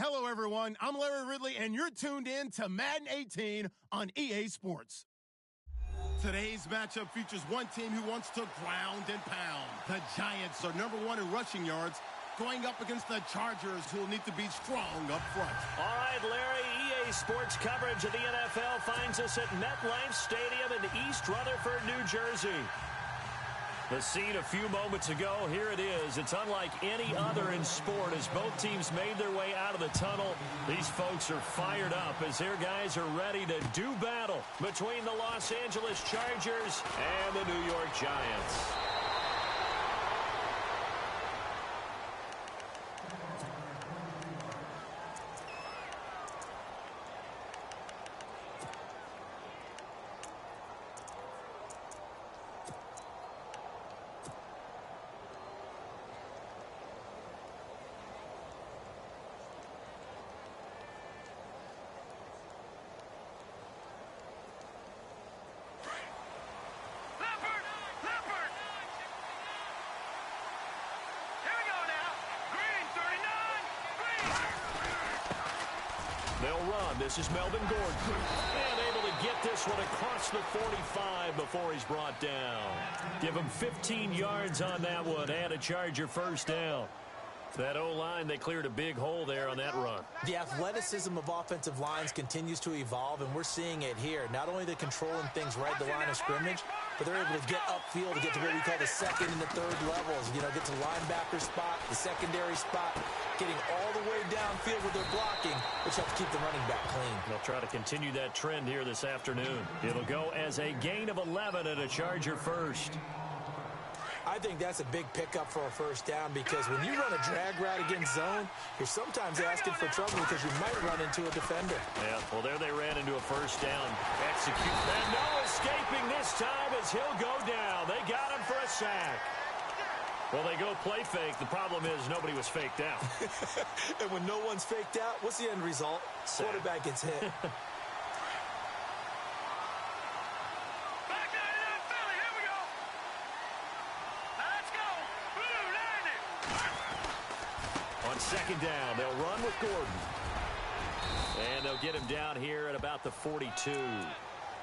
Hello, everyone. I'm Larry Ridley, and you're tuned in to Madden 18 on EA Sports. Today's matchup features one team who wants to ground and pound. The Giants are #1 in rushing yards, going up against the Chargers, who will need to be strong up front. All right, Larry, EA Sports coverage of the NFL finds us at MetLife Stadium in East Rutherford, New Jersey. The scene a few moments ago, here it is. It's unlike any other in sport as both teams made their way out of the tunnel. These folks are fired up as their guys are ready to do battle between the Los Angeles Chargers and the New York Giants. They'll run. This is Melvin Gordon. And able to get this one across the 45 before he's brought down. Give him 15 yards on that one and a Charger first down. That O-line, they cleared a big hole there on that run. The athleticism of offensive lines continues to evolve, and we're seeing it here. Not only they're controlling things right at the line of scrimmage, but they're able to get upfield to get to what we call the second and the third levels. You know, get to the linebacker spot, the secondary spot, getting all the way downfield with their blocking, which helps keep the running back clean. They'll try to continue that trend here this afternoon. It'll go as a gain of 11 and a Charger first. I think that's a big pickup for a first down because when you run a drag route against zone, you're sometimes asking for trouble because you might run into a defender. Yeah, well, there they ran into a first down. Execute. And no escaping this time as he'll go down. They got him for a sack. Well, they go play fake. The problem is nobody was faked out. And when no one's faked out, what's the end result? Sack. Quarterback gets hit. Second down, they'll run with Gordon. And they'll get him down here at about the 42.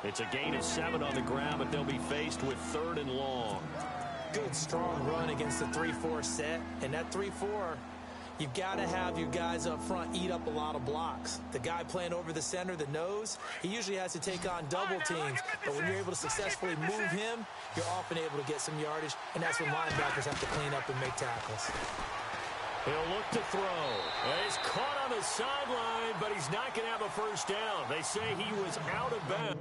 It's a gain of 7 on the ground, but they'll be faced with 3rd and long. Good, strong run against the 3-4 set. And that 3-4, you've got to have your guys up front eat up a lot of blocks. The guy playing over the center, the nose, he usually has to take on double teams. But when you're able to successfully move him, you're often able to get some yardage. And that's when linebackers have to clean up and make tackles. He'll look to throw. He's caught on the sideline, but he's not going to have a first down. They say he was out of bounds.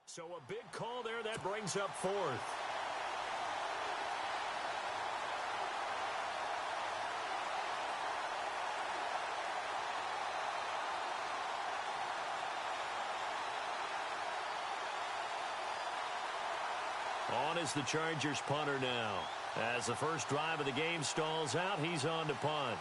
So a big call there that brings up 4th. On is the Chargers punter now. As the first drive of the game stalls out, he's on to punt.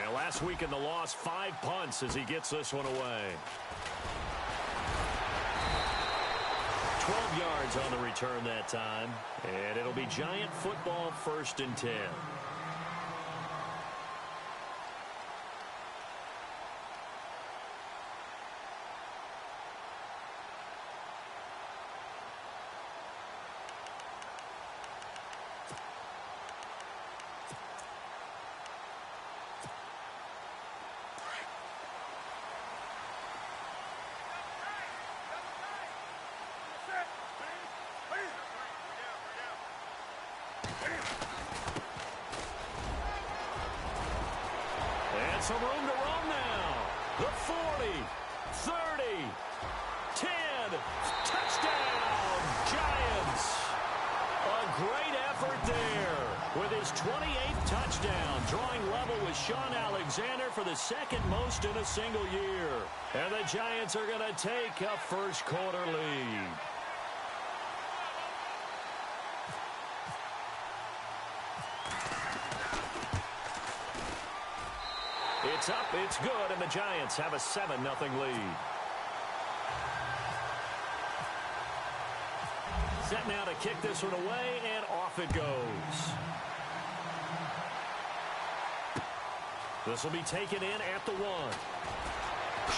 And last week in the loss, 5 punts as he gets this one away. 12 yards on the return that time. And it'll be Giant football 1st and 10. Some room to run now. The 40, 30, 10, touchdown, Giants. A great effort there with his 28th touchdown, drawing level with Sean Alexander for the 2nd most in a single year. And the Giants are going to take a first quarter lead. It's up, it's good, and the Giants have a 7-0 lead. set now to kick this one away, and off it goes. This will be taken in at the 1.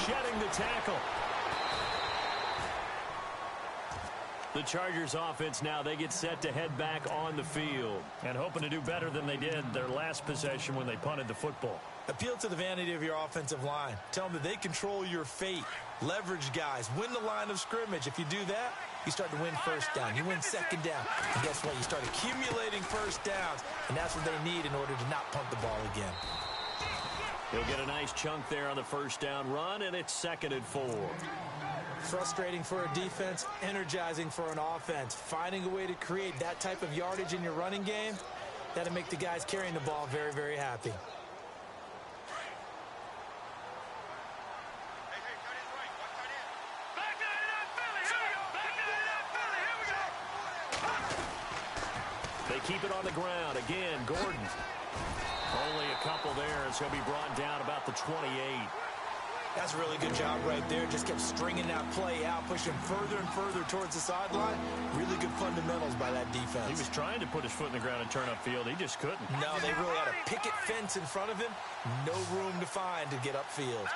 Shedding the tackle. The Chargers offense now, they get set to head back on the field and hoping to do better than they did their last possession when they punted the football. Appeal to the vanity of your offensive line. Tell them that they control your fate. Leverage guys. Win the line of scrimmage. If you do that, you start to win first down. You win second down. And guess what? You start accumulating first downs. And that's what they need in order to not punt the ball again. He'll get a nice chunk there on the first down run, and it's 2nd and 4. Frustrating for a defense, energizing for an offense. Finding a way to create that type of yardage in your running game, that'll make the guys carrying the ball very, very happy. They keep it on the ground. Again, Gordon. Only a couple there, and so he'll be brought down about the 28. That's a really good job right there. Just kept stringing that play out, pushing further and further towards the sideline. Really good fundamentals by that defense. He was trying to put his foot in the ground and turn upfield. He just couldn't. No, they really had a picket fence in front of him. No room to find to get upfield.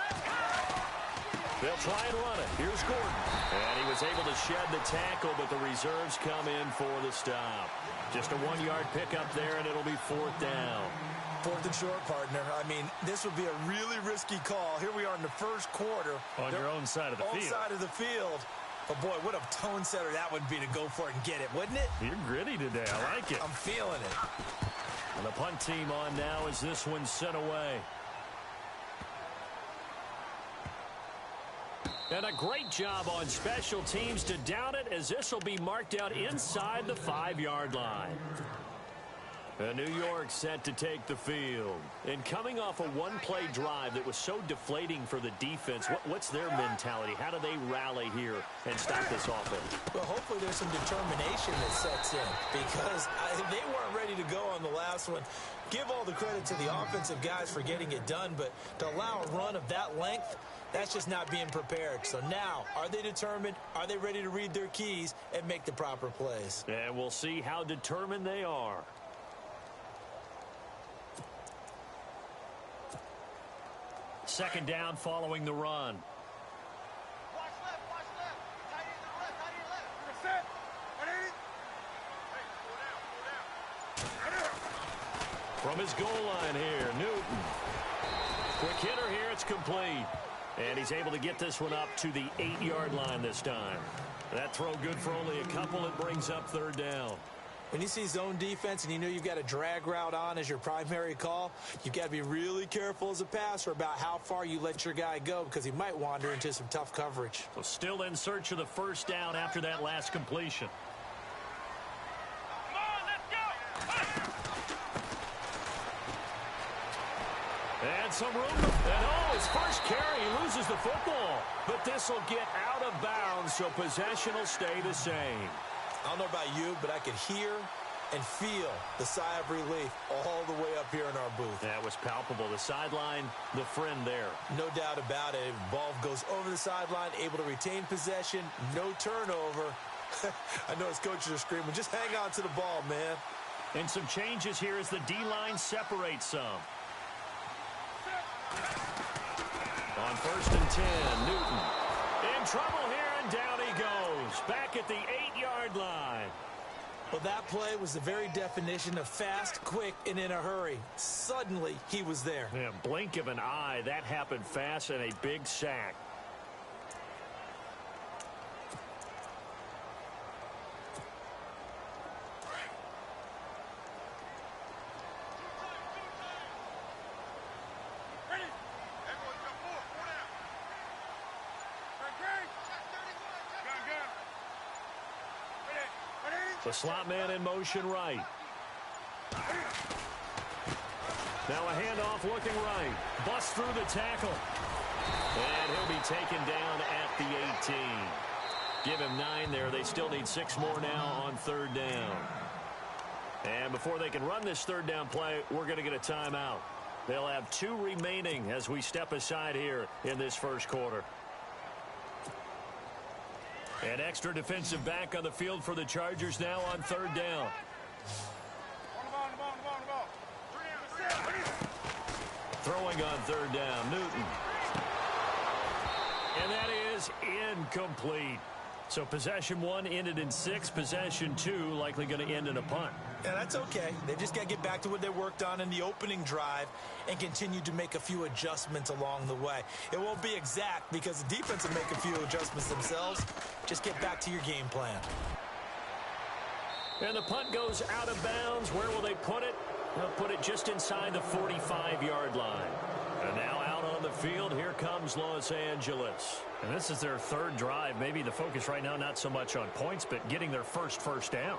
They'll try and run it. Here's Gordon. And he was able to shed the tackle, but the reserves come in for the stop. Just a 1-yard pickup there, and it'll be 4th down. 4th and short, partner. I mean, this would be a really risky call. Here we are in the first quarter. On your own side of the field. Own side of the field. But, boy, what a tone setter that would be to go for it and get it, wouldn't it? You're gritty today. I like it. I'm feeling it. And the punt team on now as this one's sent away. And a great job on special teams to down it, as this will be marked out inside the 5-yard line. New York set to take the field. And coming off a one-play drive that was so deflating for the defense, what's their mentality? How do they rally here and stop this offense? Well, hopefully there's some determination that sets in, because they weren't ready to go on the last one. Give all the credit to the offensive guys for getting it done, but to allow a run of that length, that's just not being prepared. So now, are they determined? Are they ready to read their keys and make the proper plays? And we'll see how determined they are. Second down following the run. Watch left, watch left. Tight end to the left, tight end left. Set. Ready? Hey, slow down. From his goal line here, Newton. Quick hitter here, it's complete. And he's able to get this one up to the 8-yard line this time. That throw good for only a couple. It brings up 3rd down. When you see zone defense and you know you've got a drag route on as your primary call, you've got to be really careful as a passer about how far you let your guy go, because he might wander into some tough coverage. So still in search of the first down after that last completion. Come on, let's go. And some room. And his first carry, he loses the football. But this will get out of bounds, so possession will stay the same. I don't know about you, but I could hear and feel the sigh of relief all the way up here in our booth. That was palpable. The sideline, the friend there. No doubt about it. Ball goes over the sideline, able to retain possession, no turnover. I know his coaches are screaming, just hang on to the ball, man. And some changes here as the D-line separates some. On 1st and 10, Newton. In trouble here, and down he goes. Back at the 8-yard line. Well, that play was the very definition of fast, quick, and in a hurry. Suddenly, he was there. Yeah, blink of an eye. That happened fast, and a big sack. The slot man in motion right. Now a handoff looking right. Busts through the tackle. And he'll be taken down at the 18. Give him 9 there. They still need 6 more now on 3rd down. And before they can run this 3rd down play, we're going to get a timeout. They'll have 2 remaining as we step aside here in this first quarter. An extra defensive back on the field for the Chargers now on third down. Throwing on third down, Newton. And that is incomplete. So possession 1 ended in 6. Possession 2 likely going to end in a punt. Yeah, that's okay. They just got to get back to what they worked on in the opening drive and continue to make a few adjustments along the way. It won't be exact because the defense will make a few adjustments themselves. Just get back to your game plan. And the punt goes out of bounds. Where will they put it? They'll put it just inside the 45-yard line. And now out on the field, here comes Los Angeles. And this is their third drive. Maybe the focus right now not so much on points, but getting their first down.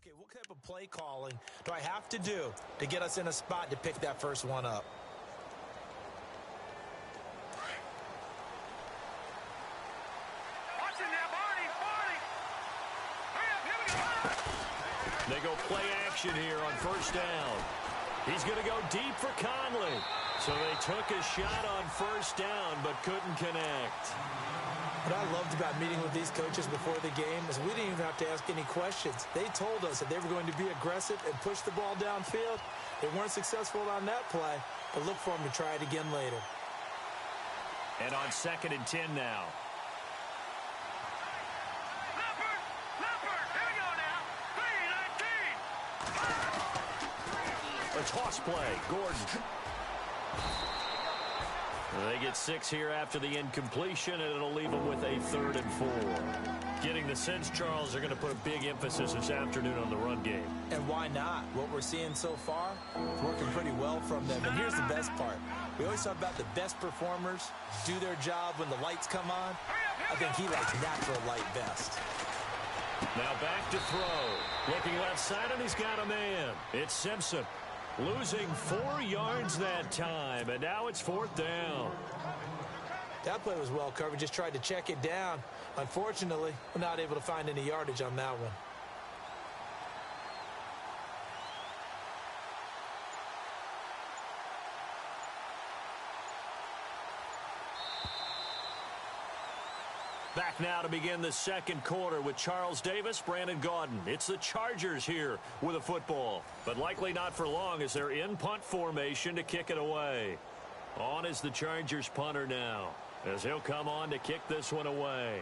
Okay, what type of play calling do I have to do to get us in a spot to pick that first one up? Watch it now, Barney! Hurry up, here we go! They go play action here on first down. He's going to go deep for Conley. So they took a shot on first down but couldn't connect. What I loved about meeting with these coaches before the game is we didn't even have to ask any questions. They told us that they were going to be aggressive and push the ball downfield. They weren't successful on that play, but look for them to try it again later. And on 2nd and 10 now. Leopard, here we go now. 3-19. A toss play, Gordon. They get 6 here after the incompletion, and it'll leave them with a 3rd and 4. Getting the sense, Charles, they're going to put a big emphasis this afternoon on the run game. And why not? What we're seeing so far is working pretty well from them. And here's the best part. We always talk about the best performers do their job when the lights come on. I think he likes natural light best. Now back to throw. Looking left side, and he's got a man. It's Simpson. Losing 4 yards that time, and now it's 4th down. That play was well covered. Just tried to check it down. Unfortunately, we're not able to find any yardage on that one. Back now to begin the 2nd quarter with Charles Davis, Brandon Gaudin. It's the Chargers here with a football, but likely not for long as they're in punt formation to kick it away. On is the Chargers punter now, as he'll come on to kick this one away.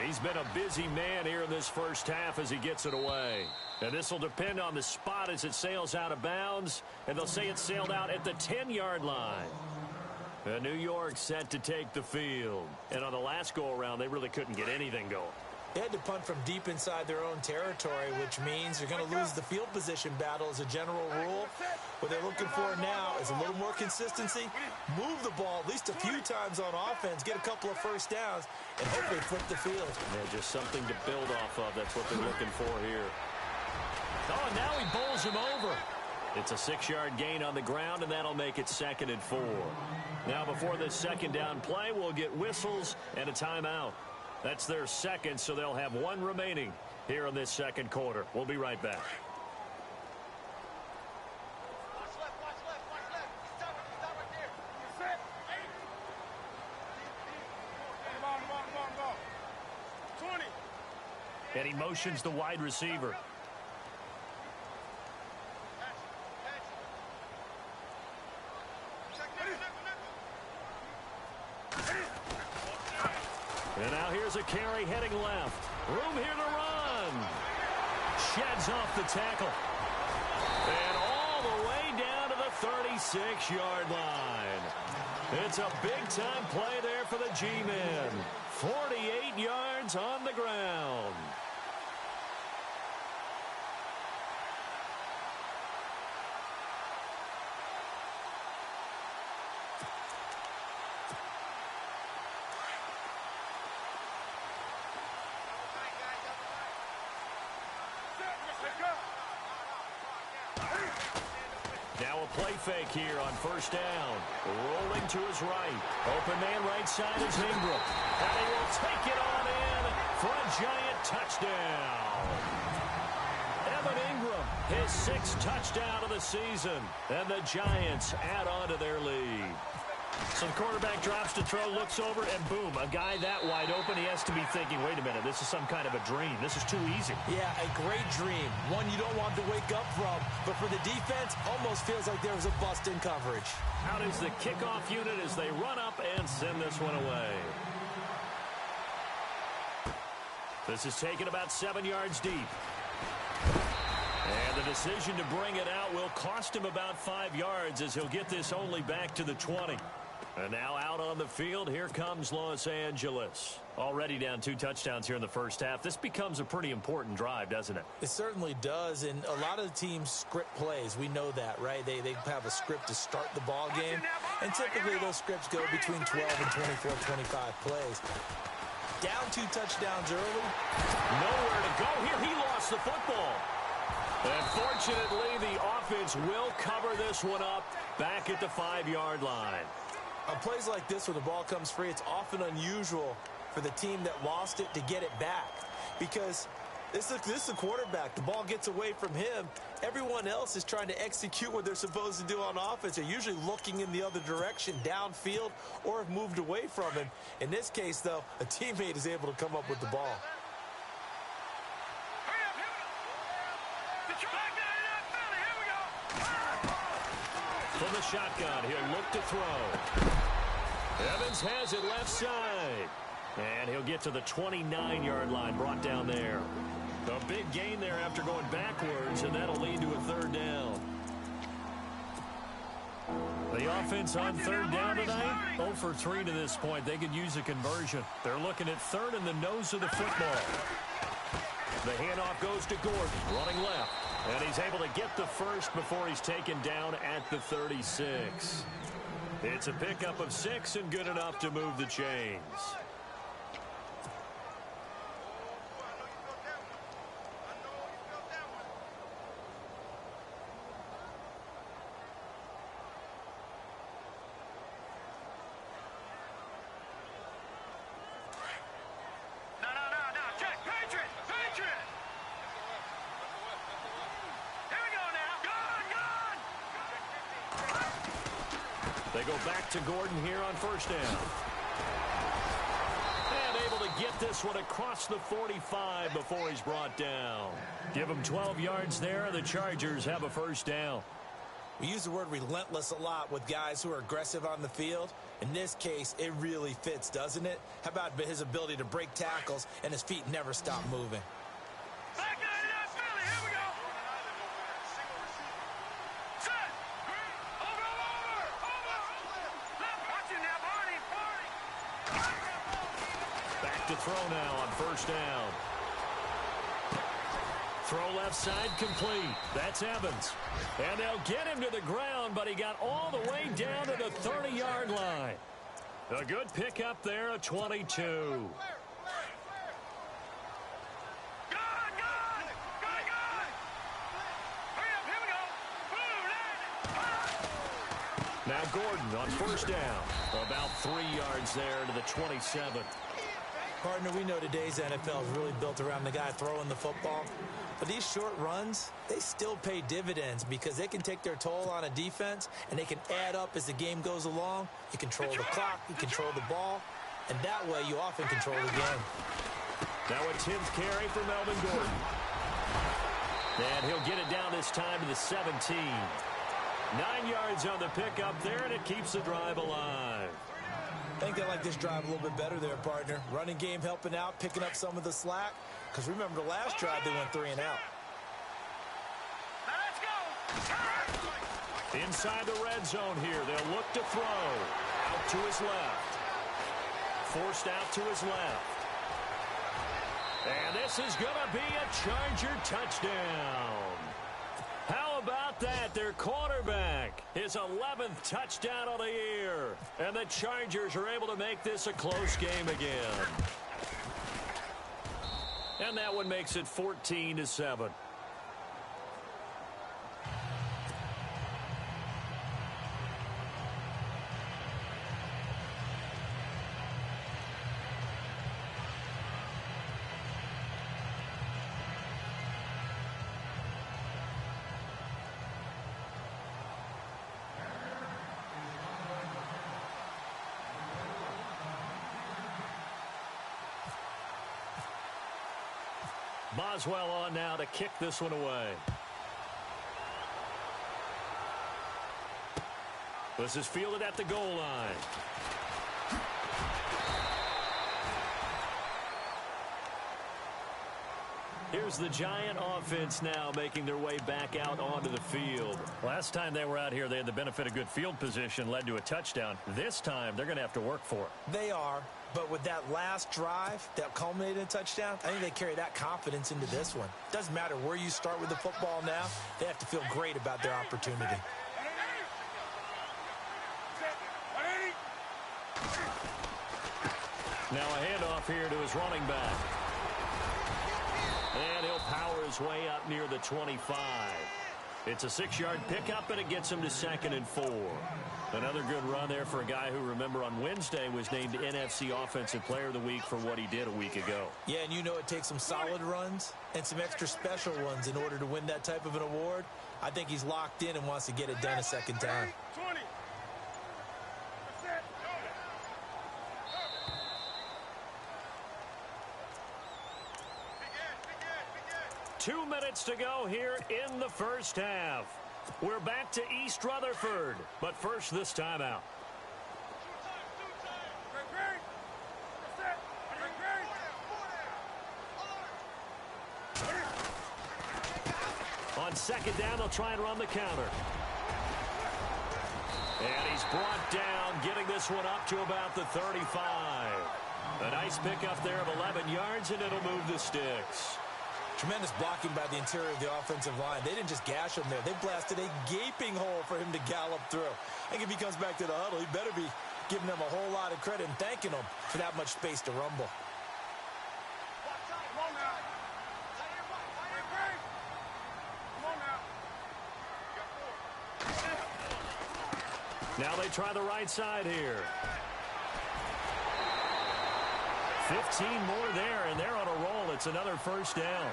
He's been a busy man here in this first half as he gets it away. And this will depend on the spot as it sails out of bounds. And they'll say it sailed out at the 10-yard line. And New York set to take the field. And on the last go-around, they really couldn't get anything going. They had to punt from deep inside their own territory, which means you're going to lose the field position battle as a general rule. What they're looking for now is a little more consistency, move the ball at least a few times on offense, get a couple of first downs, and hopefully flip the field. Yeah, just something to build off of. That's what they're looking for here. Oh, and now he bowls him over. It's a 6-yard gain on the ground, and that'll make it 2nd and 4. Now, before this second down play, we'll get whistles and a timeout. That's their second, so they'll have one remaining here in this second quarter. We'll be right back. And he motions the wide receiver. And now here's a carry heading left. Room here to run. Sheds off the tackle. And all the way down to the 36-yard line. It's a big-time play there for the G-men. 48 yards on the ground. Now a play fake here on first down. Rolling to his right. Open man right side is Ingram. And he will take it on in for a giant touchdown. Evan Ingram, his 6th touchdown of the season. And the Giants add on to their lead. So the quarterback drops to throw, looks over, and boom, a guy that wide open, he has to be thinking, wait a minute, this is some kind of a dream. This is too easy. Yeah, a great dream. One you don't want to wake up from. But for the defense, almost feels like there was a bust in coverage. Out is the kickoff unit as they run up and send this one away. This is taken about 7 yards deep. And the decision to bring it out will cost him about 5 yards as he'll get this only back to the 20. And now out on the field, here comes Los Angeles. Already down 2 touchdowns here in the first half. This becomes a pretty important drive, doesn't it? It certainly does, and a lot of the teams script plays. We know that, right? They have a script to start the ball game, and typically those scripts go between 12 and 24, 25 plays. Down 2 touchdowns early. Nowhere to go here. He lost the football. And fortunately, the offense will cover this one up back at the 5-yard line. On plays like this where the ball comes free, it's often unusual for the team that lost it to get it back. Because this is the quarterback. The ball gets away from him. Everyone else is trying to execute what they're supposed to do on offense. They're usually looking in the other direction, downfield, or have moved away from him. In this case, though, a teammate is able to come up with the ball. From the shotgun, he'll look to throw. Evans has it left side. And he'll get to the 29-yard line, brought down there. A big gain there after going backwards, and that'll lead to a 3rd down. The offense on 3rd down tonight, 0 for 3 to this point. They could use a conversion. They're looking at 3rd in the nose of the football. The handoff goes to Gordon, running left. And he's able to get the first before he's taken down at the 36. It's a pickup of 6 and good enough to move the chains. They go back to Gordon here on first down. And able to get this one across the 45 before he's brought down. Give him 12 yards there. The Chargers have a first down. We use the word relentless a lot with guys who are aggressive on the field. In this case, it really fits, doesn't it? How about his ability to break tackles and his feet never stop moving? To throw now on first down. Throw left side complete. That's Evans. And they'll get him to the ground, but he got all the way down to the 30-yard line. A good pickup there, a 22. Now Gordon on first down. About 3 yards there to the 27. Partner, we know today's NFL is really built around the guy throwing the football. But these short runs, they still pay dividends because they can take their toll on a defense, and they can add up as the game goes along. You control the clock, you control the ball, and that way you often control the game. Now a 10th carry for Melvin Gordon. And he'll get it down this time to the 17. 9 yards on the pickup there, and it keeps the drive alive. I think they like this drive a little bit better there, partner. Running game helping out, picking up some of the slack. Because remember, the last drive, they went 3 and out. Let's go. Inside the red zone here, they'll look to throw. Out to his left. Forced out to his left. And this is going to be a Charger touchdown. How about that? Their quarterback, his 11th touchdown of the year. And the Chargers are able to make this a close game again. And that one makes it 14-7. Boswell on now to kick this one away. This is fielded at the goal line. Here's the Giant offense now making their way back out onto the field. Last time they were out here, they had the benefit of good field position, led to a touchdown. This time, they're going to have to work for it. They are, but with that last drive that culminated in a touchdown, I think they carry that confidence into this one. Doesn't matter where you start with the football now, they have to feel great about their opportunity. Now a handoff here to his running back. And he'll power his way up near the 25. It's a 6-yard pickup, and it gets him to 2nd and 4. Another good run there for a guy who, remember, on Wednesday was named NFC Offensive Player of the Week for what he did a week ago. Yeah, and you know it takes some solid runs and some extra special ones in order to win that type of an award. I think he's locked in and wants to get it done a second time. 20. 2 minutes to go here in the first half. We're back to East Rutherford, but first this timeout. On second down, they'll try and run the counter. And he's brought down, getting this one up to about the 35. A nice pickup there of 11 yards, and it'll move the sticks. Tremendous blocking by the interior of the offensive line. They didn't just gash him there. They blasted a gaping hole for him to gallop through. I think if he comes back to the huddle, he better be giving them a whole lot of credit and thanking them for that much space to rumble. Now they try the right side here. 15 more there, and they're on a roll. It's another first down.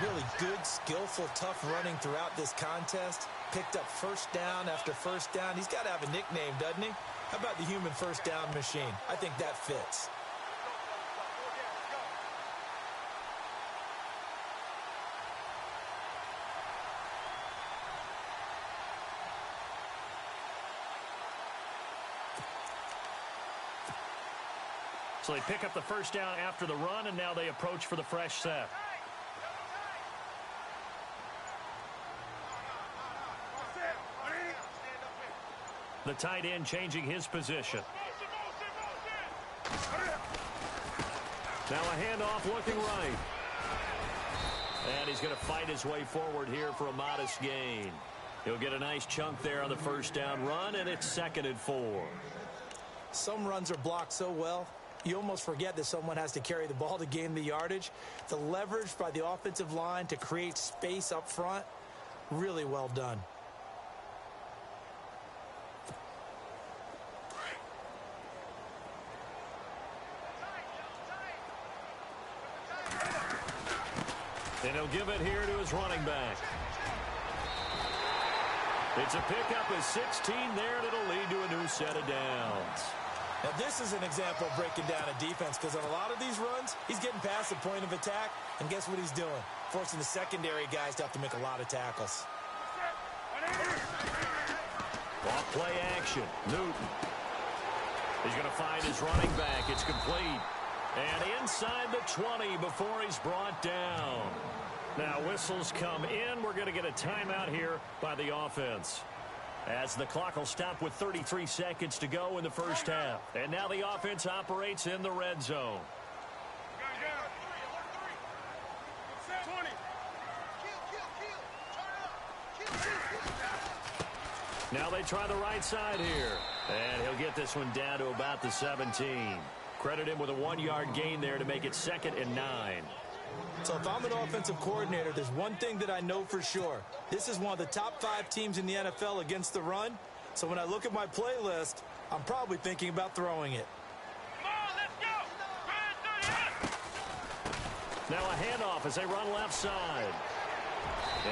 Really good, skillful, tough running throughout this contest. Picked up first down after first down. He's got to have a nickname, doesn't he? How about the human first down machine? I think that fits. So they pick up the first down after the run, and now they approach for the fresh set. The tight end changing his position. Now a handoff looking right. And he's going to fight his way forward here for a modest gain. He'll get a nice chunk there on the first down run, and it's 2nd and 4. Some runs are blocked so well, you almost forget that someone has to carry the ball to gain the yardage. The leverage by the offensive line to create space up front, really well done. And he'll give it here to his running back. It's a pickup of 16 there, and it'll lead to a new set of downs. Now, this is an example of breaking down a defense, because on a lot of these runs, he's getting past the point of attack, and guess what he's doing? Forcing the secondary guys to have to make a lot of tackles. Off play action. Newton. He's going to find his running back. It's complete. And inside the 20 before he's brought down. Now, whistles come in. We're going to get a timeout here by the offense, as the clock will stop with 33 seconds to go in the first half. And now the offense operates in the red zone. Now they try the right side here. And he'll get this one down to about the 17. Credit him with a 1-yard gain there to make it 2nd and 9. So if I'm an offensive coordinator, there's one thing that I know for sure. This is one of the top 5 teams in the NFL against the run. So when I look at my playlist, I'm probably thinking about throwing it. Come on, let's go. Now a handoff as they run left side.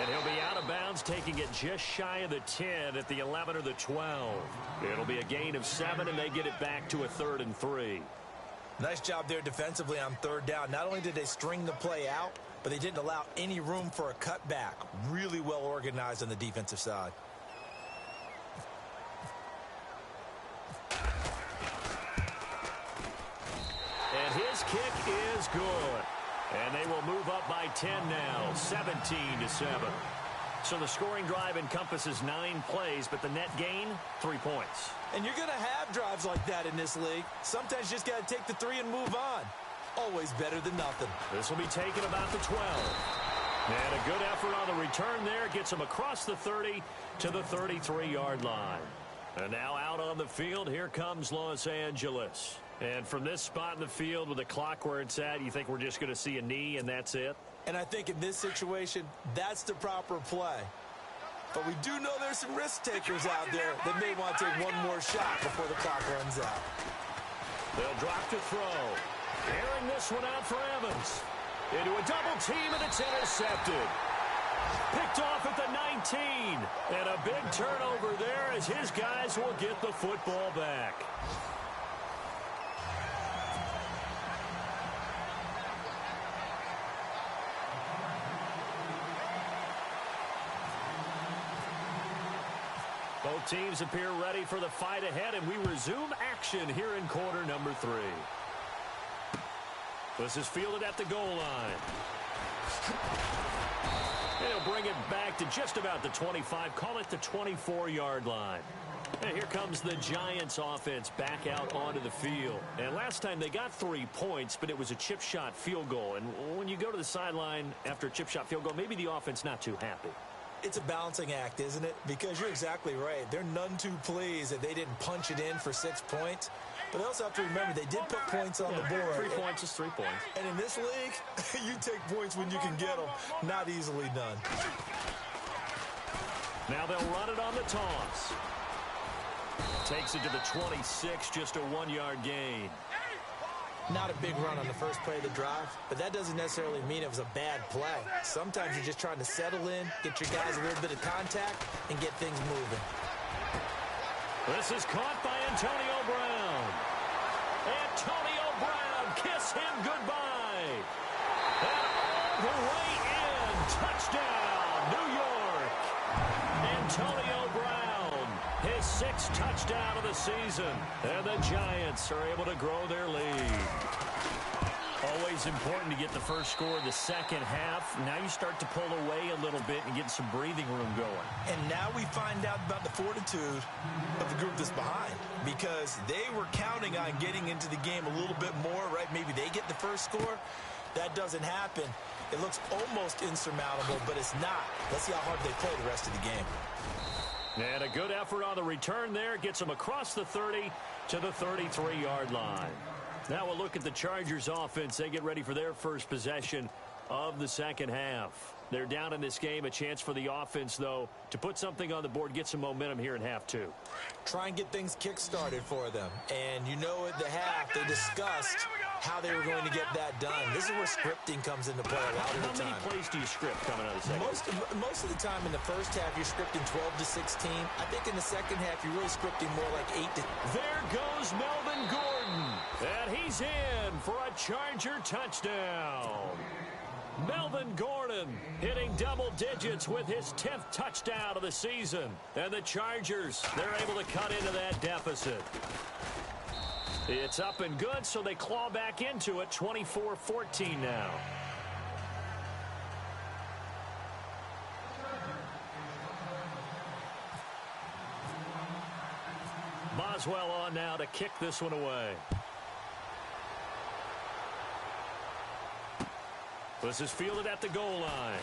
And he'll be out of bounds, taking it just shy of the 10 at the 11 or the 12. It'll be a gain of 7, and they get it back to a 3rd and 3. Nice job there defensively on 3rd down. Not only did they string the play out, but they didn't allow any room for a cutback. Really well organized on the defensive side. And his kick is good. And they will move up by 10 now, 17-7. So the scoring drive encompasses 9 plays, but the net gain, 3 points. And you're going to have drives like that in this league. Sometimes you just got to take the 3 and move on. Always better than nothing. This will be taken about the 12. And a good effort on the return there. Gets him across the 30 to the 33-yard line. And now out on the field, here comes Los Angeles. And from this spot in the field with the clock where it's at, you think we're just going to see a knee and that's it? And I think in this situation, that's the proper play. But we do know there's some risk takers out there that may want to take one more shot before the clock runs out. They'll drop to throw. Airing this one out for Evans. Into a double team, and it's intercepted. Picked off at the 19. And a big turnover there as his guys will get the football back. Both teams appear ready for the fight ahead, and we resume action here in quarter number 3. This is fielded at the goal line. He'll bring it back to just about the 25, call it the 24-yard line. And here comes the Giants offense back out onto the field. And last time they got 3 points, but it was a chip shot field goal. And when you go to the sideline after a chip shot field goal, maybe the offense not too happy. It's a balancing act, isn't it? Because you're exactly right. They're none too pleased that they didn't punch it in for 6 points. But they also have to remember they did put points on the board. 3 points is 3 points. And in this league, you take points when you can get them. Not easily done. Now they'll run it on the toss. Takes it to the 26, just a 1-yard gain. Not a big run on the first play of the drive, but that doesn't necessarily mean it was a bad play. Sometimes you're just trying to settle in, get your guys a little bit of contact, and get things moving. This is caught by Antonio Brown. Antonio Brown, kiss him goodbye. And all the way in, touchdown, New York. Antonio Brown, his 6th touchdown of the season. And the Giants are able to grow their lead. Always important to get the first score of the second half. Now you start to pull away a little bit and get some breathing room going. And now we find out about the fortitude of the group that's behind, because they were counting on getting into the game a little bit more, right? Maybe they get the first score. That doesn't happen. It looks almost insurmountable, but it's not. Let's see how hard they play the rest of the game. And a good effort on the return there. Gets them across the 30 to the 33-yard line. Now we'll look at the Chargers offense. They get ready for their first possession of the second half. They're down in this game. A chance for the offense, though, to put something on the board, get some momentum here in half 2. Try and get things kick-started for them. And you know at the half they discussed how they were going to get that done. This is where scripting comes into play a lot of the time. How many plays do you script coming out of the second? Most of the time in the first half, you're scripting 12 to 16. I think in the second half, you're really scripting more like 8 to... There goes Melvin Gordon. And he's in for a Charger touchdown. Melvin Gordon hitting double digits with his 10th touchdown of the season. And the Chargers, they're able to cut into that deficit. It's up and good, so they claw back into it, 24-14 now. Boswell on now to kick this one away. This is fielded at the goal line.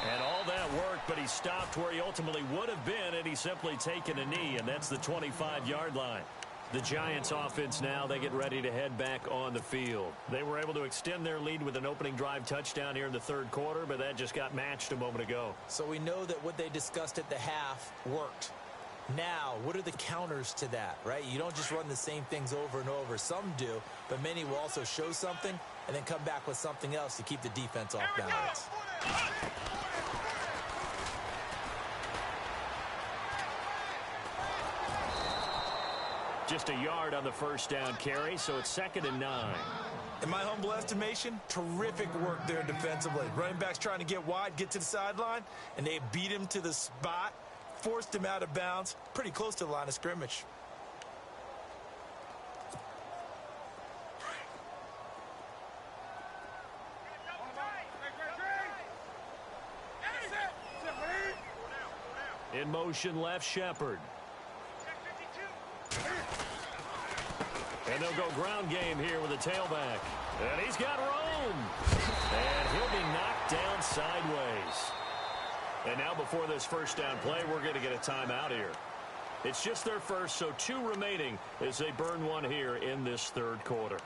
And all that work, but he stopped where he ultimately would have been, and he's simply taken a knee, and that's the 25-yard line. The Giants offense now, they get ready to head back on the field. They were able to extend their lead with an opening drive touchdown here in the third quarter, but that just got matched a moment ago. So we know that what they discussed at the half worked. Now, what are the counters to that, right? You don't just run the same things over and over. Some do, but many will also show something and then come back with something else to keep the defense off balance. Just a yard on the first down carry, so it's 2nd and 9. In my humble estimation, terrific work there defensively. Running backs trying to get wide, get to the sideline, and they beat him to the spot. Forced him out of bounds, pretty close to the line of scrimmage. In motion, left Shepard. And they'll go ground game here with a tailback. And he's got room. And he'll be knocked down sideways. And now before this first down play, we're going to get a timeout here. It's just their first, so 2 remaining as they burn one here in this third quarter.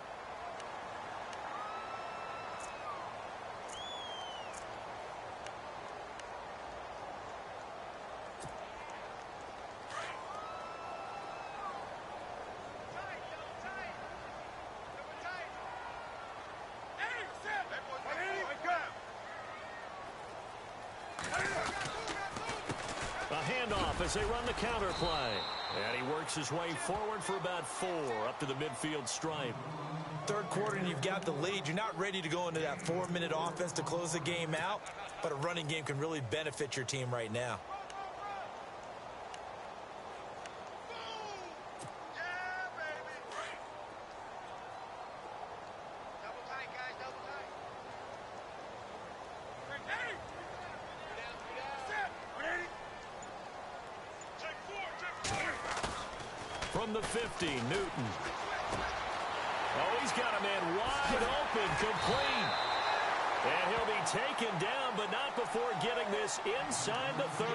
As they run the counter play. And he works his way forward for about 4 up to the midfield stripe. Third quarter and you've got the lead. You're not ready to go into that 4-minute offense to close the game out, but a running game can really benefit your team right now. From the 50, Newton. Oh, he's got a man wide open, complete. And he'll be taken down, but not before getting this inside the 30.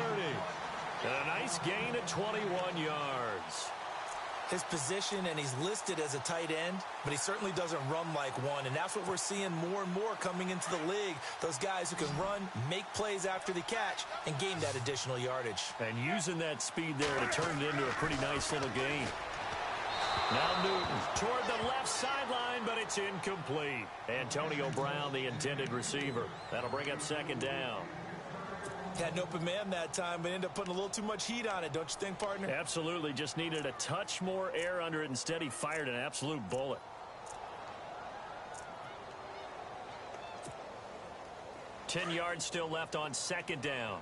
And a nice gain of 21 yards. His position, and he's listed as a tight end, but he certainly doesn't run like one, and that's what we're seeing more and more coming into the league. Those guys who can run, make plays after the catch, and gain that additional yardage. And using that speed there to turn it into a pretty nice little gain. Now Newton toward the left sideline, but it's incomplete. Antonio Brown, the intended receiver. That'll bring up 2nd down. Had an open man that time, but ended up putting a little too much heat on it, don't you think, partner? Absolutely. Just needed a touch more air under it. Instead, he fired an absolute bullet. Ten yards still left on 2nd down.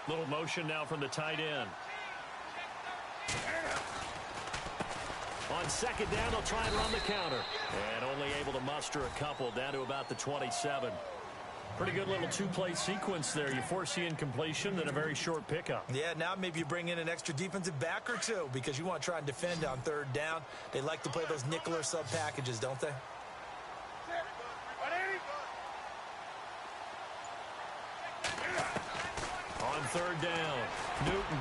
Little motion now from the tight end. On 2nd down, they'll try and run the counter. And only able to muster a couple down to about the 27. Pretty good little 2-play sequence there. You force the incompletion, then a very short pickup. Yeah, now maybe you bring in an extra defensive back or 2 because you want to try and defend on 3rd down. They like to play those nickel or sub packages, don't they? On 3rd down, Newton.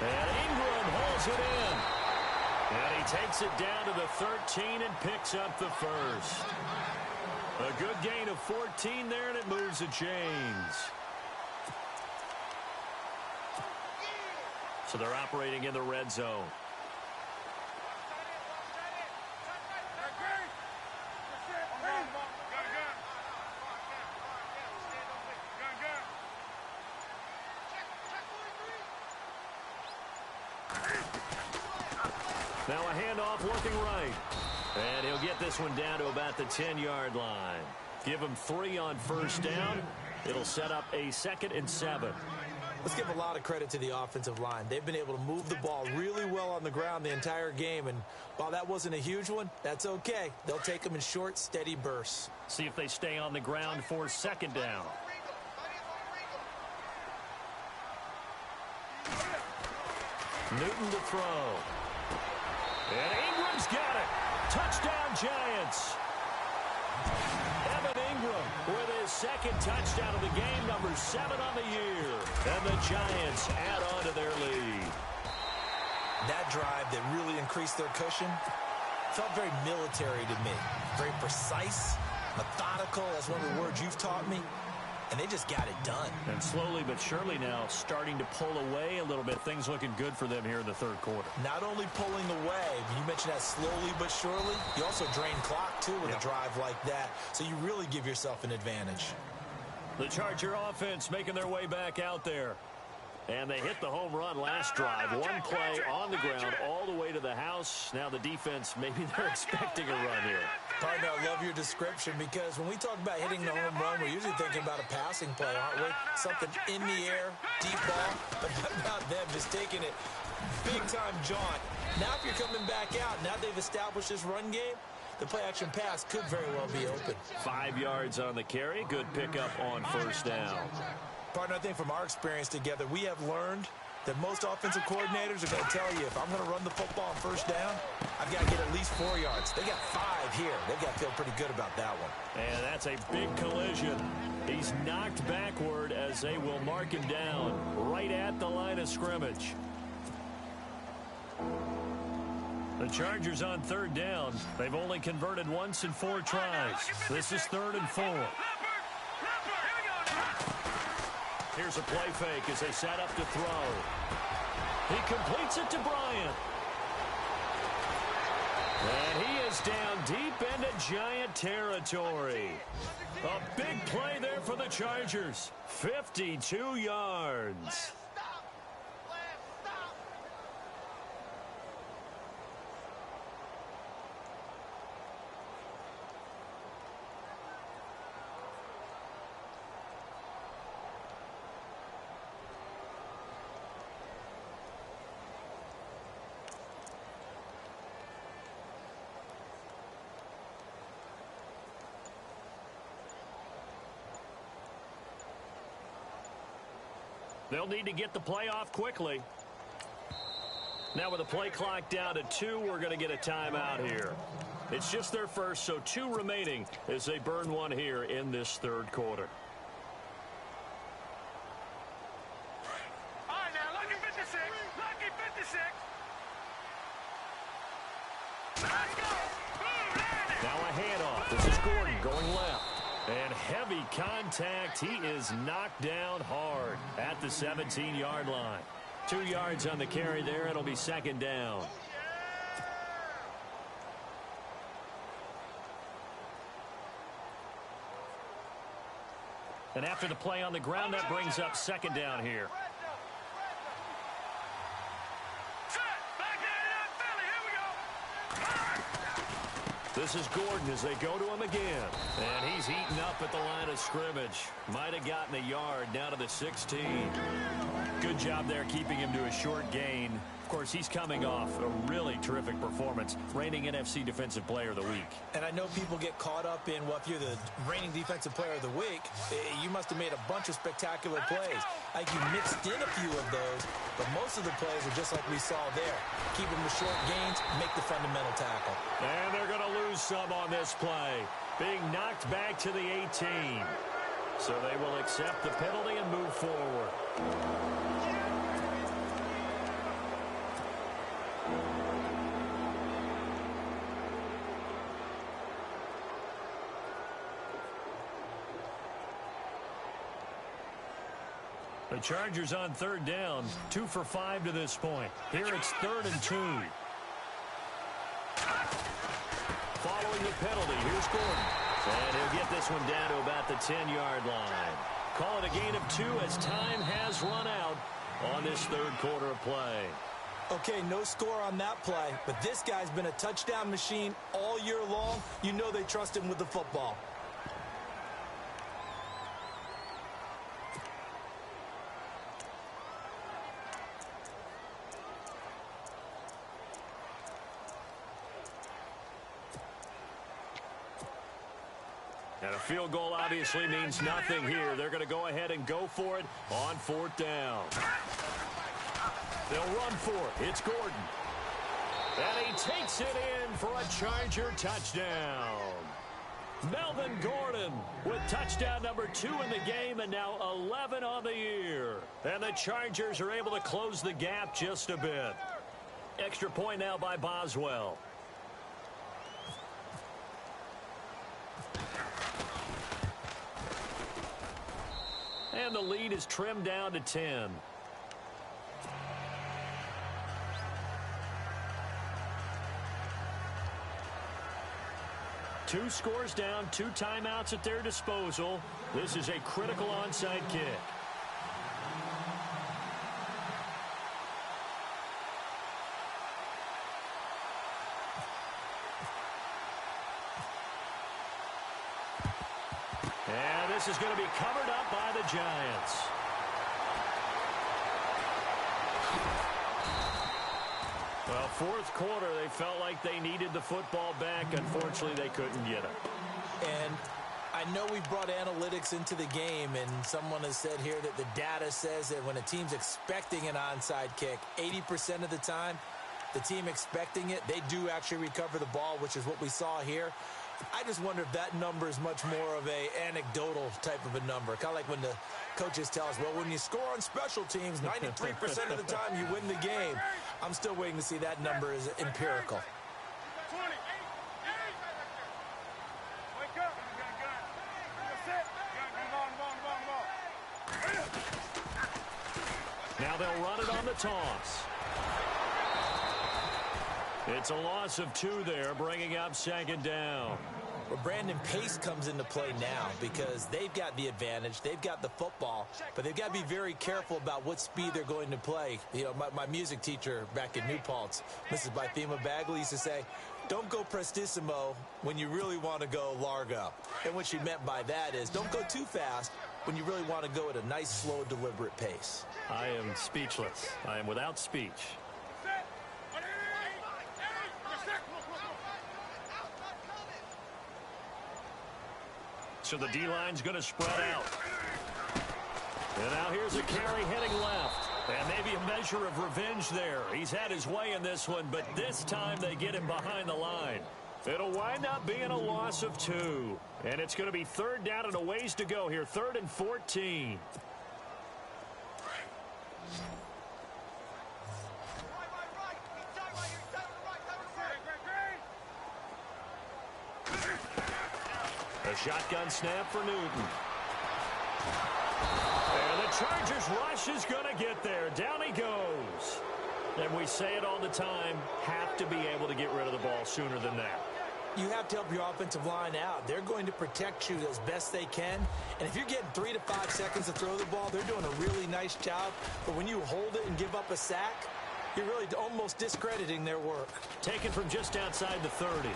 And Ingram holds it in. And he takes it down to the 13 and picks up the first. A good gain of 14 there, and it moves the chains. So they're operating in the red zone. Now a handoff looking right. And he'll get this one down to about the 10-yard line. Give him 3 on first down. It'll set up a 2nd and 7. Let's give a lot of credit to the offensive line. They've been able to move the ball really well on the ground the entire game. And while that wasn't a huge one, that's okay. They'll take them in short, steady bursts. See if they stay on the ground for 2nd down. Newton to throw. And Ingram's got it. Touchdown, Giants. Evan Ingram with his 2nd touchdown of the game, number 7 on the year. And the Giants add on to their lead. That drive that really increased their cushion felt very military to me. Very precise, methodical. That's one of the words you've taught me. And they just got it done. And slowly but surely now starting to pull away a little bit. Things looking good for them here in the 3rd quarter. Not only pulling away, you mentioned that slowly but surely, you also drain clock, too, with a drive like that. So you really give yourself an advantage. The Charger offense making their way back out there. And they hit the home run last drive. One play on the ground all the way to the house. Now the defense, maybe they're expecting a run here. Partner, I love your description because when we talk about hitting the home run, we're usually thinking about a passing play, aren't we? Something in the air, deep ball. But what about them just taking it big-time jaunt? Now if you're coming back out, now they've established this run game, the play-action pass could very well be open. 5 yards on the carry. Good pickup on first down. Partner, I think from our experience together, we have learned that most offensive coordinators are going to tell you, if I'm going to run the football on first down, I've got to get at least 4 yards. They got 5 here. They've got to feel pretty good about that one. And that's a big collision. He's knocked backward as they will mark him down right at the line of scrimmage. The Chargers on 3rd down. They've only converted once in 4 tries. This is 3rd and 4. Here's a play fake as they set up to throw. He completes it to Bryant. And he is down deep into Giant territory. A big play there for the Chargers. 52 yards. They'll need to get the play off quickly. Now with the play clock down to 2, we're going to get a timeout here. It's just their first, so 2 remaining as they burn one here in this 3rd quarter. All right, now, lucky 56. Lucky 56. Let's go. Now a handoff. This is Gordon going left. And heavy contact. He is knocked down hard at the 17-yard line. 2 yards on the carry there. It'll be 2nd down. And after the play on the ground, that brings up 2nd down here. This is Gordon as they go to him again. And he's eaten up at the line of scrimmage. Might have gotten a yard down to the 16. Good job there keeping him to a short gain. Of course, he's coming off a really terrific performance, reigning NFC Defensive Player of the Week. And I know people get caught up in, well, if you're the reigning Defensive Player of the Week, you must have made a bunch of spectacular plays. Like you mixed in a few of those, but most of the plays are just like we saw there. Keep them to short gains, make the fundamental tackle. And they're going to lose some on this play, being knocked back to the 18. So they will accept the penalty and move forward. The Chargers on third down, 2 for 5 to this point. Here it's 3rd and 2. Following the penalty, here's Gordon. And he'll get this one down to about the 10-yard line. Call it a gain of 2 as time has run out on this third quarter of play. Okay, no score on that play, but this guy's been a touchdown machine all year long. You know they trust him with the football. And a field goal obviously means nothing here. They're going to go ahead and go for it on 4th down. They'll run for it. It's Gordon. And he takes it in for a Charger touchdown. Melvin Gordon with touchdown number 2 in the game and now 11 on the year. And the Chargers are able to close the gap just a bit. Extra point now by Boswell. And the lead is trimmed down to 10. Two scores down, 2 timeouts at their disposal. This is a critical onside kick. And this is going to be covered up by the Giants. Well, 4th quarter, they felt like they needed the football back. Unfortunately, they couldn't get it. And I know we've brought analytics into the game, and someone has said here that the data says that when a team's expecting an onside kick, 80% of the time, the team expecting it, they do actually recover the ball, which is what we saw here. I just wonder if that number is much more of a anecdotal type of a number. Kind of like when the coaches tell us, well, when you score on special teams, 93% of the time you win the game. I'm still waiting to see that number is empirical. Now they'll run it on the toss. It's a loss of 2 there, bringing up 2nd down. Well, Brandon, pace comes into play now because they've got the advantage. They've got the football, but they've got to be very careful about what speed they're going to play. You know, my music teacher back in New Paltz, Mrs. Bythema Bagley, used to say, don't go prestissimo when you really want to go largo. And what she meant by that is don't go too fast when you really want to go at a nice, slow, deliberate pace. I am speechless. I am without speech. So the D-line's going to spread out. And now here's a carry heading left. And maybe a measure of revenge there. He's had his way in this one, but this time they get him behind the line. It'll wind up being a loss of 2. And it's going to be 3rd down and a ways to go here. 3rd and 14. A shotgun snap for Newton. And the Chargers rush is going to get there. Down he goes. And we say it all the time, have to be able to get rid of the ball sooner than that. You have to help your offensive line out. They're going to protect you as best they can. And if you're getting 3 to 5 seconds to throw the ball, they're doing a really nice job. But when you hold it and give up a sack, you're really almost discrediting their work. Taken from just outside the 30.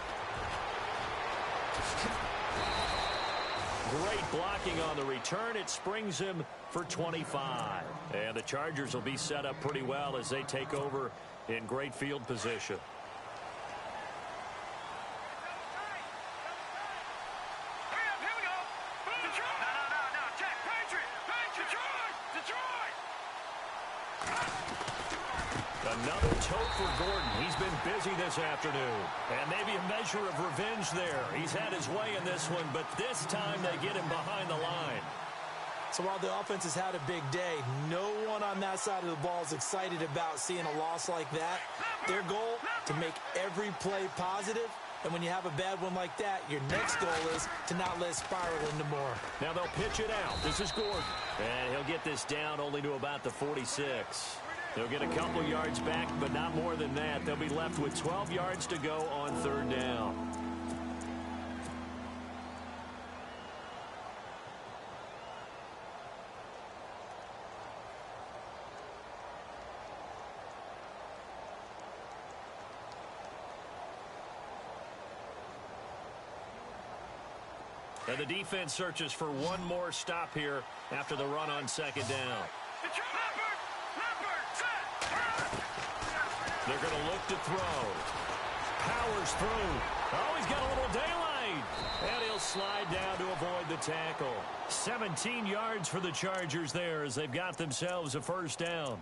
Great blocking on the return. It springs him for 25. And the Chargers will be set up pretty well as they take over in great field position. Another tote for Gordon. He's been busy this afternoon. And maybe a measure of revenge there. He's had his way in this one, but this time they get him behind the line. So while the offense has had a big day, no one on that side of the ball is excited about seeing a loss like that. Their goal, to make every play positive And when you have a bad one like that, your next goal is to not let it spiral into more. Now they'll pitch it out. This is Gordon. And he'll get this down only to about the 46. They'll get a couple yards back, but not more than that. They'll be left with 12 yards to go on third down. And the defense searches for one more stop here after the run on second down. They're going to look to throw. Powers through. Oh, he's got a little daylight. And he'll slide down to avoid the tackle. 17 yards for the Chargers there as they've got themselves a first down.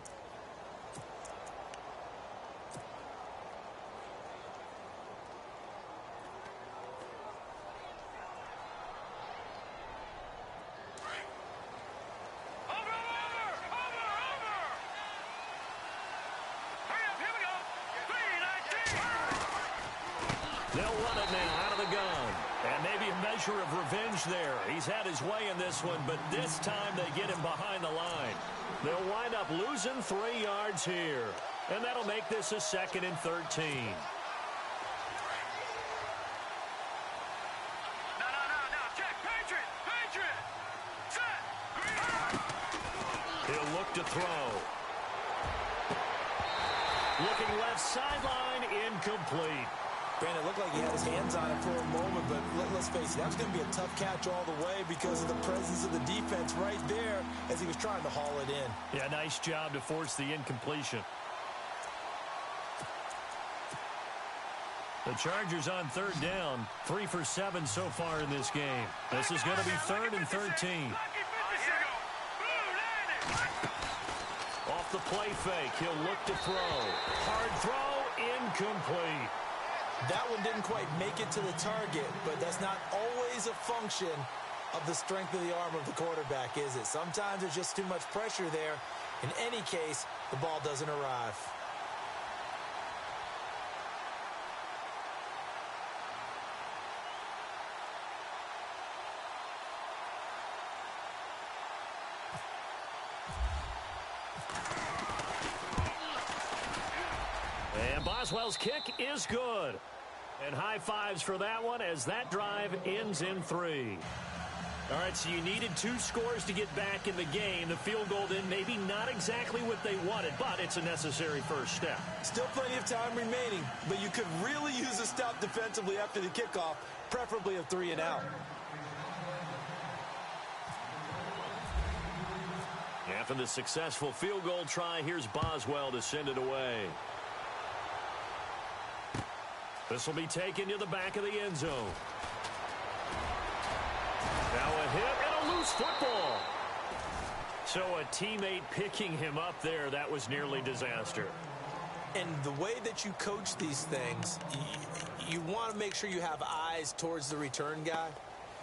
They'll run it now out of the gun. And maybe a measure of revenge there. He's had his way in this one, but this time they get him behind the line. They'll wind up losing 3 yards here. And that'll make this a 2nd and 13. Check. Patriot. Set. He'll look to throw. Looking left sideline, incomplete. Brandon, it looked like he had his hands on it for a moment, but let's face it, that was going to be a tough catch all the way because of the presence of the defense right there as he was trying to haul it in. Yeah, nice job to force the incompletion. The Chargers on third down, 3 for 7 so far in this game. This is going to be 3rd and 13. Off the play fake, he'll look to throw. Hard throw, incomplete. That one didn't quite make it to the target, but that's not always a function of the strength of the arm of the quarterback, is it? Sometimes there's just too much pressure there. In any case, the ball doesn't arrive. And Boswell's kick is good. And high fives for that one as that drive ends in 3. All right, so you needed 2 scores to get back in the game. The field goal then maybe not exactly what they wanted, but it's a necessary first step. Still plenty of time remaining, but you could really use a stop defensively after the kickoff, preferably a 3 and out. After the successful field goal try, here's Boswell to send it away. This will be taken to the back of the end zone. Now a hit and a loose football. So a teammate picking him up there, that was nearly disaster. And the way that you coach these things, you want to make sure you have eyes towards the return guy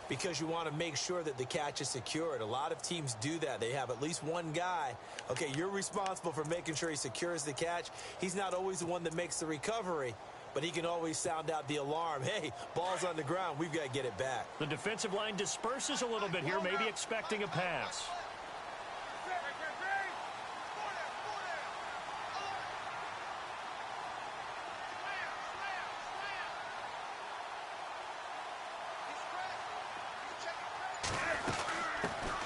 because you want to make sure that the catch is secured. A lot of teams do that. They have at least one guy. Okay, you're responsible for making sure he secures the catch. He's not always the one that makes the recovery, but he can always sound out the alarm. Hey, ball's on the ground. We've got to get it back. The defensive line disperses a little bit here, maybe expecting a pass.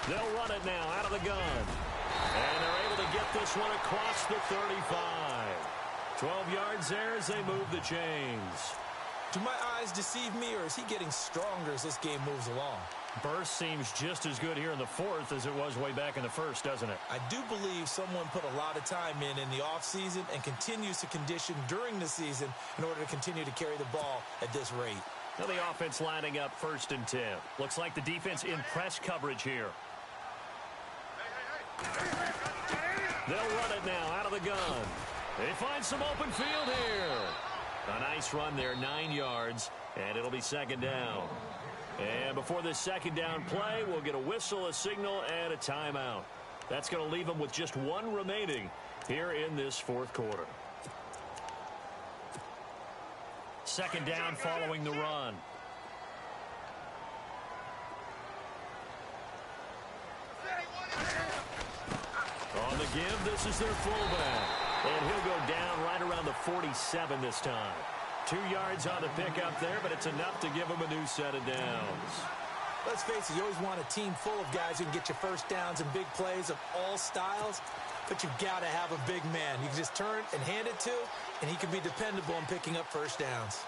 They'll run it now out of the gun. And they're able to get this one across the 35. 12 yards there as they move the chains. Do my eyes deceive me, or is he getting stronger as this game moves along? Burst seems just as good here in the 4th as it was way back in the 1st, doesn't it? I do believe someone put a lot of time in the offseason and continues to condition during the season in order to continue to carry the ball at this rate. Now the offense lining up 1st and 10. Looks like the defense in press coverage here. They'll run it now out of the gun. They find some open field here. A nice run there, 9 yards, and it'll be 2nd down. And before this 2nd down play, we'll get a whistle, a signal, and a timeout. That's going to leave them with just 1 remaining here in this 4th quarter. second down following the run. On the give, this is their fullback. And he'll go down right around the 47 this time. 2 yards on the pickup there, but it's enough to give him a new set of downs. Let's face it, you always want a team full of guys who can get you first downs and big plays of all styles, but you've got to have a big man. You can just turn and hand it to, and he can be dependable in picking up first downs.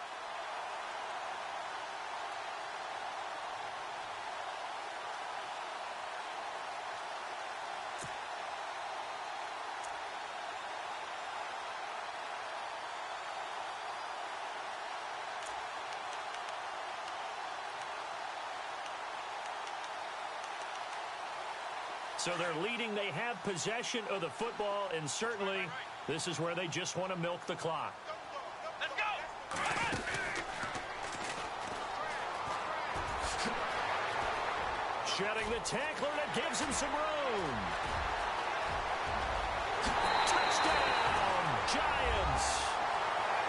So they're leading. They have possession of the football, and certainly this is where they just want to milk the clock. Let's go! Shedding the tackler that gives him some room. Touchdown, Giants.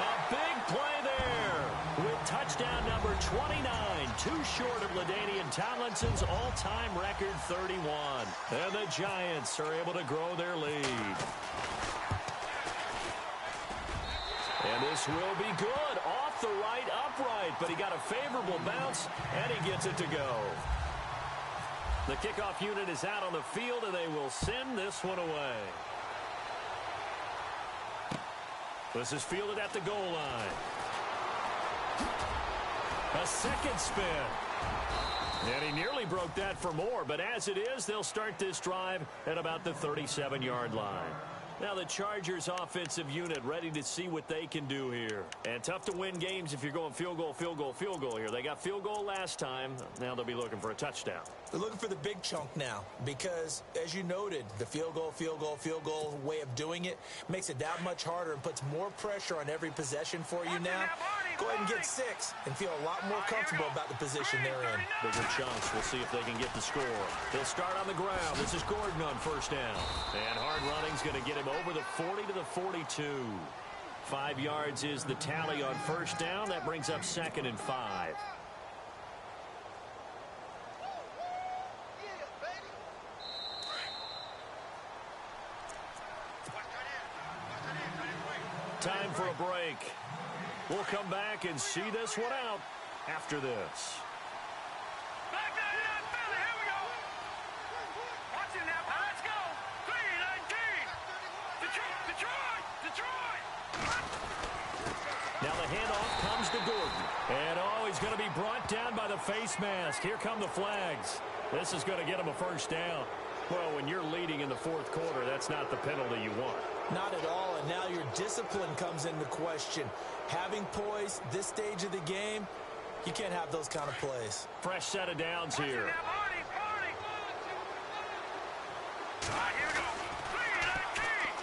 A big play there with touchdown number 29, too short of LaDainian Tomlinson's all-time record 31. And the Giants are able to grow their lead. And this will be good. Off the right upright, but he got a favorable bounce, and he gets it to go. The kickoff unit is out on the field, and they will send this one away. This is fielded at the goal line. A second spin. And he nearly broke that for more, but as it is, they'll start this drive at about the 37-yard line. Now the Chargers offensive unit ready to see what they can do here. And tough to win games if you're going field goal, field goal, field goal here. They got field goal last time. Now they'll be looking for a touchdown. They're looking for the big chunk now because, as you noted, the field goal way of doing it makes it that much harder and puts more pressure on every possession for you now. Go ahead and get 6 and feel a lot more comfortable about the position they're in. Bigger chunks. We'll see if they can get the score. They'll start on the ground. This is Gordon on first down. And hard running's going to get him over the 40 to the 42. 5 yards is the tally on first down. That brings up 2nd and 5. Time for a break. We'll come back and see this one out after this. Back to the NFL, here we go. Watch it now, let's go. 3-19. Detroit. Now the handoff comes to Gordon. And he's going to be brought down by the face mask. Here come the flags. This is going to get him a first down. Well, when you're leading in the fourth quarter, that's not the penalty you want. Not at all, and now your discipline comes into question. Having poise this stage of the game, you can't have those kind of plays. Fresh set of downs here.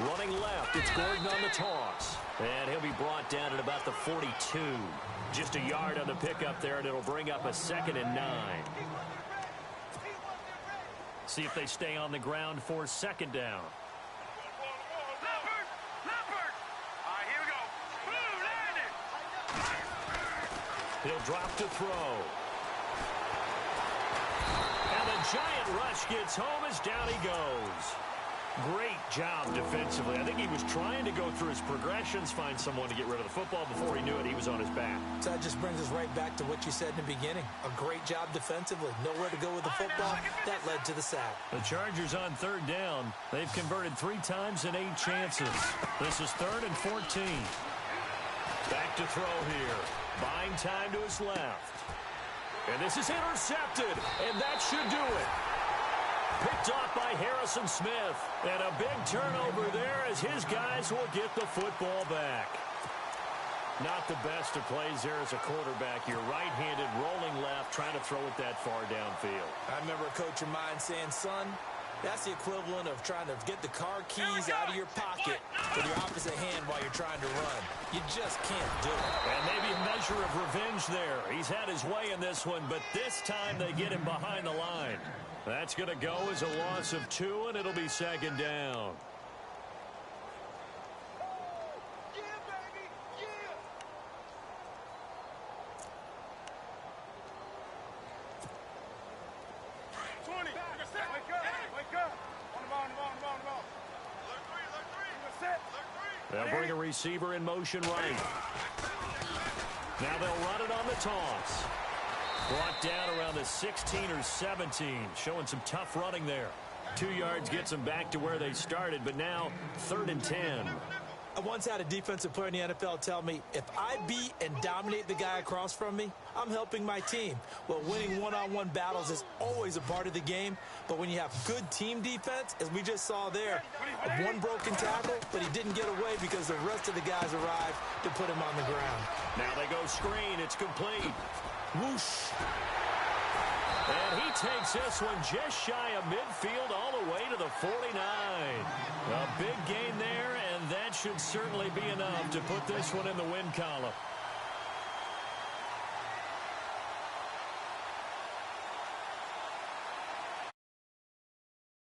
Running left, it's Gordon on the toss. And he'll be brought down at about the 42. Just a yard on the pickup there, and it'll bring up a 2nd and 9. See if they stay on the ground for 2nd down. He'll drop to throw. And the giant rush gets home as down he goes. Great job defensively. I think he was trying to go through his progressions, find someone to get rid of the football. Before he knew it, he was on his back. So that just brings us right back to what you said in the beginning. A great job defensively. Nowhere to go with the football. That led to the sack. The Chargers on 3rd down. They've converted 3 times in 8 chances. This is 3rd and 14. Back to throw here. Buying time to his left. And this is intercepted. And that should do it. Picked off by Harrison Smith. And a big turnover there as his guys will get the football back. Not the best of plays there as a quarterback. You're right-handed, rolling left, trying to throw it that far downfield. I remember a coach of mine saying, son, that's the equivalent of trying to get the car keys out of your pocket with your opposite hand while you're trying to run. You just can't do it. And maybe a measure of revenge there. He's had his way in this one, but this time they get him behind the line. That's going to go as a loss of 2, and it'll be 2nd down. They'll bring a receiver in motion right. Now they'll run it on the toss. Brought down around the 16 or 17, showing some tough running there. 2 yards gets them back to where they started, but now 3rd and 10. I once had a defensive player in the NFL tell me, if I beat and dominate the guy across from me, I'm helping my team. Well, winning one-on-one battles is always a part of the game, but when you have good team defense, as we just saw there, one broken tackle, but he didn't get away because the rest of the guys arrived to put him on the ground. Now they go screen. It's complete. Whoosh. And he takes this one just shy of midfield all the way to the 49. A big gain there, and that should certainly be enough to put this one in the win column.